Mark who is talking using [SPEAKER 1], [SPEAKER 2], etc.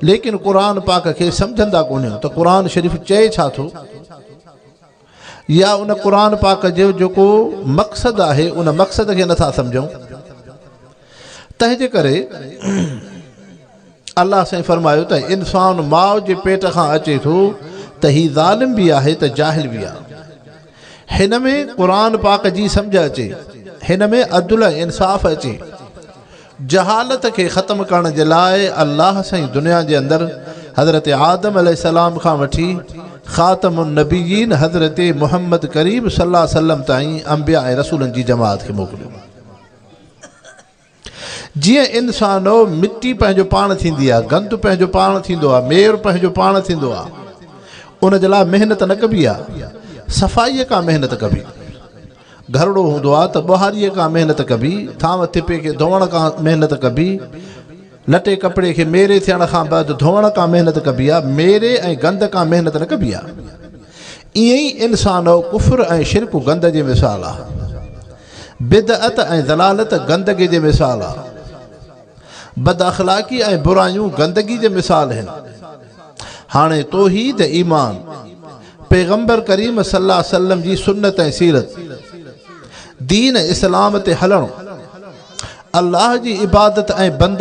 [SPEAKER 1] लेकिन कुरान पाक के समझंदा कोन तो कुरान शरीफ चए छा थो या उन कुरान पाक जो को मकसद है उन मकसद के नथा समझूं तंहिंजे करे अल्लाह से फरमायो त इंसान माउ जे पेट खां अचे थो त ही ज़ालिम भी आहे त जाहिल भी आहे। हिन में कुरान पाक जी समझ अचे, हिन में अदल इंसाफ़ अचे। जहालत के ख़त्म करण जे लाइ अल्लाह साईं दुनिया जे अंदर हज़रत आदम अलैहिस्सलाम खां वठी ख़ातमुन नबीयीन हज़रत मुहम्मद करीम सल्लल्लाहु अलैहि वसल्लम ताईं अंबिया ऐं रसूलनि जी जमात खे मोकिलियो। जिए इंसानो मिट्टी पंहिंजो पाण थींदी आहे, गंद पंहिंजो पाण थींदो आहे, मेर पंहिंजो पाण थींदो आहे, उन जे लाइ महिनत न कबी आहे, सफ़ाईअ का महिनत कबी। घरड़ो हूंदो आहे त ॿुहारीअ का महिनत कबी, थांव थिपे खे धोअण का महिनत कबी, लटे कपिड़े खे मेरे थियण खां बाद धोअण का महिनत कबी आहे, मेरे ऐं गंद का महिनत न कबी आहे। ईअं ई इंसानो कुफ्र ऐं शिरक गंद जी मिसाल आहे, बिदअत ऐं ज़लालत गंदगी जी मिसाल आहे, बद अखलाक़ी ऐं बुरायूं गंदगी जे मिसाल आहिनि। हाणे तौहीद ईमान पैगंबर करीम सल्लल्लाहु अलैहि वसल्लम जी सुन्नत ऐं सीरत दीन इस्लाम ते हलणु, अल्लाह जी इबादत ऐं बंदगी